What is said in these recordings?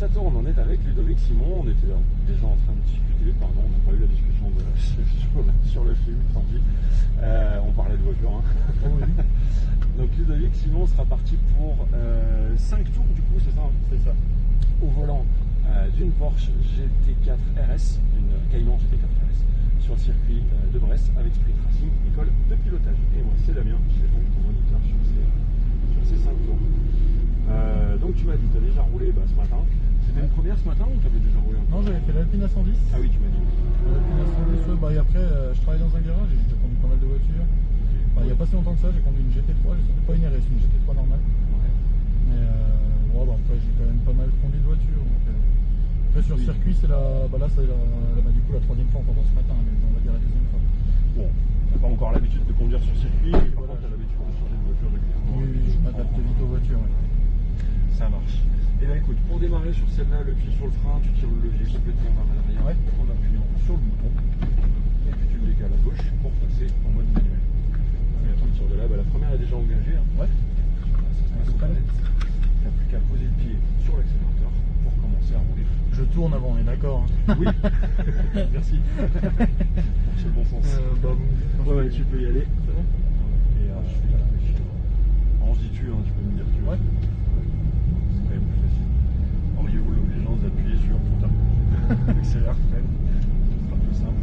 ça tourne, on est avec Ludovic Simon, on était déjà en train de discuter, pardon, on n'a pas eu la discussion sur le film, tant pis. On parlait de voiture. Hein. Oh oui. Donc Ludovic Simon sera parti pour 5 tours du coup, c'est ça hein? C'est ça. Au volant d'une Porsche GT4 RS, une Cayman GT4 RS, sur le circuit de Brest avec Sprint Racing, école de pilotage. Et moi c'est Damien, je vais donc ton moniteur sur ces 5 tours. Donc tu m'as dit, tu as déjà roulé ce matin. C'était une première ce matin ou tu avais déjà roulé un peu? Non, j'avais fait l'Alpine A110. Ah oui, tu m'as dit. L'Alpine A110, ouais, et après je travaille dans un garage et j'ai déjà conduit pas mal de voitures. Il n'y a pas si longtemps que ça, j'ai conduit une GT3, pas une RS, une GT3 normale. Ouais. Mais après j'ai quand même pas mal conduit de voitures. Donc, après sur le circuit, c'est du coup la troisième fois encore ce matin, mais on va dire la deuxième fois. Bon, t'as pas encore l'habitude de conduire sur circuit, mais par contre t'as l'habitude de changer de voiture régulièrement. Oui, je m'adapte vite aux voitures. Ouais. Ça marche. Et bien écoute, pour démarrer sur celle-là, le pied sur le frein, tu tires le levier complètement vers l'arrière en appuyant sur le bouton. Et puis tu le décales à gauche pour passer en mode manuel. Et à partir de là, la première est déjà engagée. Hein. Ouais. Ça se passe au net. Tu n'as plus qu'à poser le pied sur l'accélérateur pour commencer à rouler. Je tourne avant, on est d'accord. Hein. Oui. Merci. C'est le bon sens. Ouais, tu peux y aller. C'est bon. Et je suis on se dit tu, hein, tu peux me dire tu. Ouais. C'est quand même plus facile. Auriez-vous l'obligeance d'appuyer sur putain. Accélère, freine. Ce sera plus simple.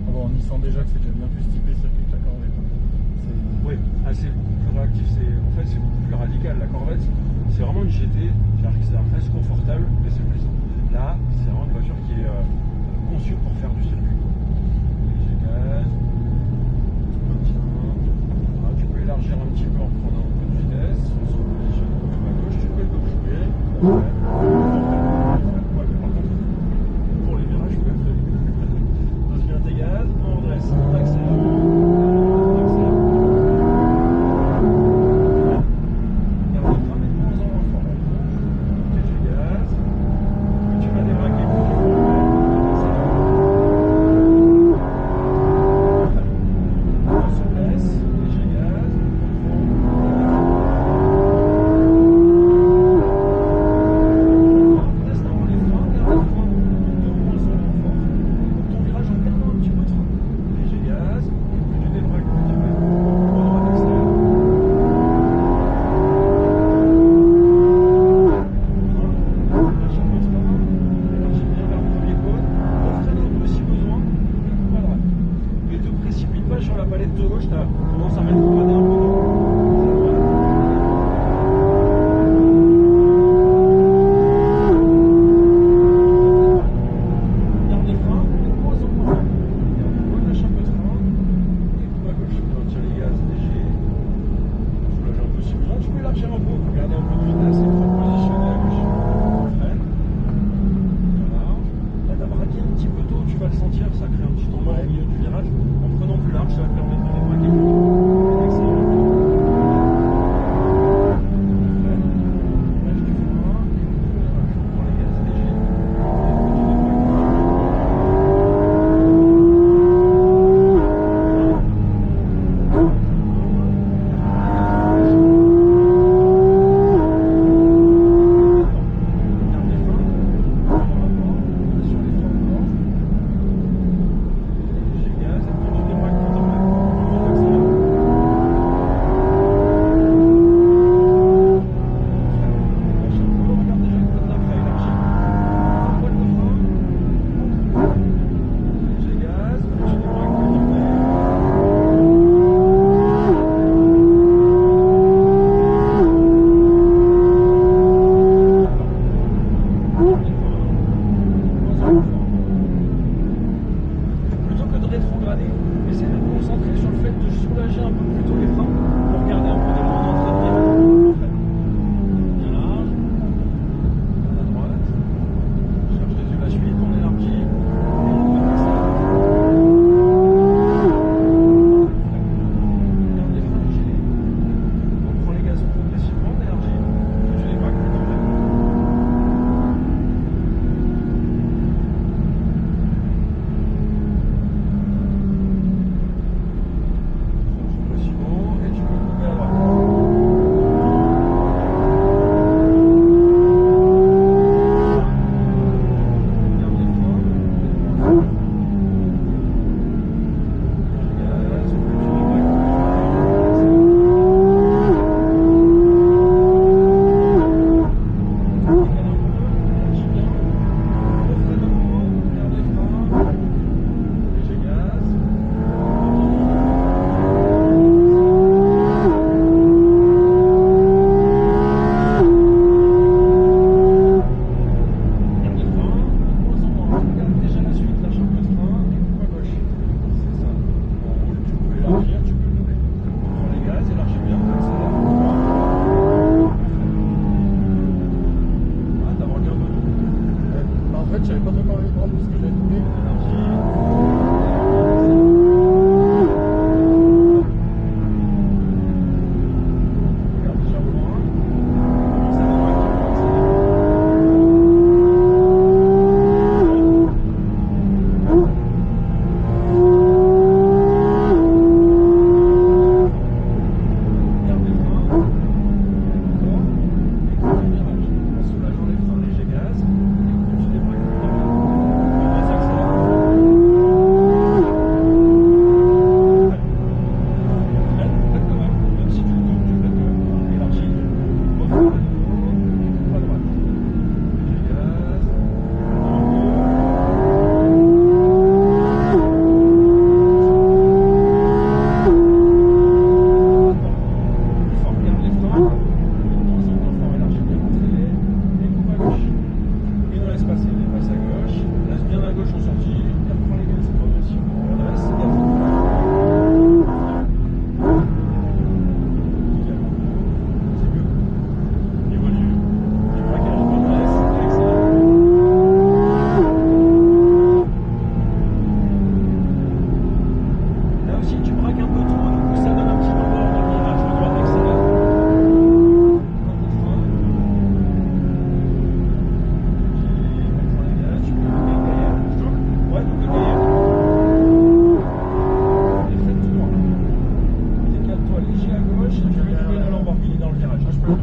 On y sent déjà que c'est déjà bien plus typé circuit que la Corvette. Oui, assez plus réactif. En fait, c'est beaucoup plus radical. La Corvette, c'est vraiment une GT. C'est-à-dire que ça reste confortable, mais c'est puissant. Là, c'est vraiment une voiture qui est conçue pour faire du circuit. Léger gaz. Voilà, tu peux élargir un petit peu en prenant un peu de vitesse. On se positionne un peu à gauche, tu peux le bouger. Ouais, par contre, pour les virages, je peux faire pose bien tes gaz, on redresse, on accélère. Et on va pas mettre moins en moins fort. Léger gaz. Puis tu vas débraquer plus du tout. On se laisse, léger gaz, on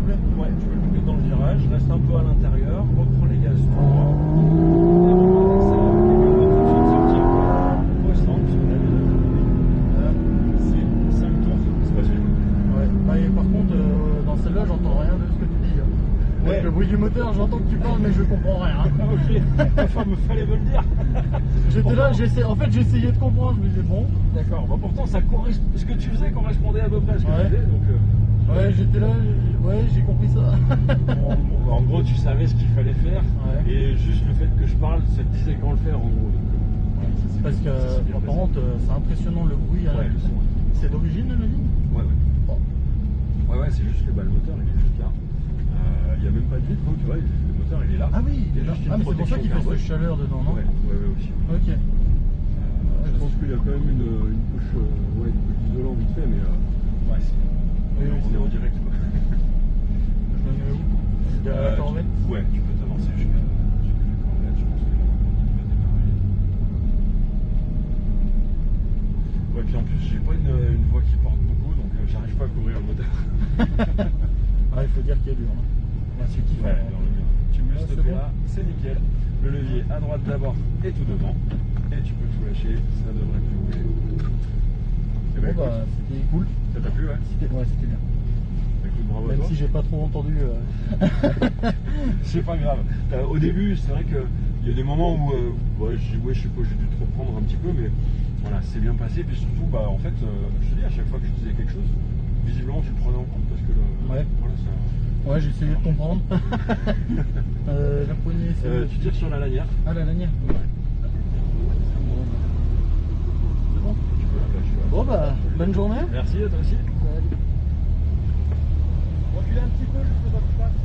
doubler. Ouais, tu peux le doubler dans le virage, reste un peu à l'intérieur, reprends les gaz tout droit. C'est 5 tours, c'est pas sûr. Ouais. Bah, et par contre, dans celle-là, j'entends rien de ce que tu dis. Hein. Ouais. Avec le bruit du moteur, j'entends que tu parles, mais je comprends rien. Ah, ok, enfin, il me fallait me le dire. J'étais là, en fait, j'essayais de comprendre, je me disais bon. D'accord, bah pourtant ça correspond. Ce que tu faisais correspondait à peu près à ce que je faisais, donc. Ouais, j'étais là, j'ai compris ça. En gros, tu savais ce qu'il fallait faire, Ouais. et juste le fait que je parle, ça te disait comment le faire en gros. Donc, Parce que, par contre, c'est impressionnant le bruit. ouais, le son. C'est d'origine, le navire? Ouais, ouais. Bon. Ouais, c'est juste que le moteur il est juste là. Il n'y a même pas de vitre, donc tu vois, le moteur il est là. Ah oui, il est là. Juste une Ah, mais c'est pour ça qu'il fait protection cette chaleur dedans, non? Ouais, aussi. Ok. Je pense qu'il y a quand même une couche d'isolant vite fait, mais ouais, Oui, on est en direct quoi. Je me mets où? Derrière la corvette? Ouais, tu peux t'avancer jusqu'à la corvette, je pense que là, on va démarrer. Ouais, puis en plus, j'ai pas une voix qui porte beaucoup, donc j'arrive pas à couvrir le moteur. Ah, il faut dire qu'il y a dur. Hein. Là, c'est kiffant. Ouais, dans le mur. Tu me laisses c'est stopper bon. là, c'est nickel. Le levier à droite d'abord et tout devant. Et tu peux tout lâcher, ça devrait plus bouger. Et Bon, bah, c'était cool. ça t'a plu, ouais? C'était bien. Écoute, bravo à Même toi. si j'ai pas trop entendu. C'est pas grave. Au début, c'est vrai qu'il y a des moments où je sais pas, j'ai dû te reprendre un petit peu, mais voilà, c'est bien passé. Puis surtout, bah, en fait, je te dis, à chaque fois que je disais quelque chose, visiblement tu le prenais en compte parce que Ouais. voilà, ça. Ouais, j'ai essayé de comprendre. La poignée, c'est. Tu tires sur la lanière. Ah, la lanière. Ouais. C'est bon. Tu peux la lâcher. Bon, bah, bonne journée. Merci à toi aussi. Salut. Reculez un petit peu, je peux pas que tu passes.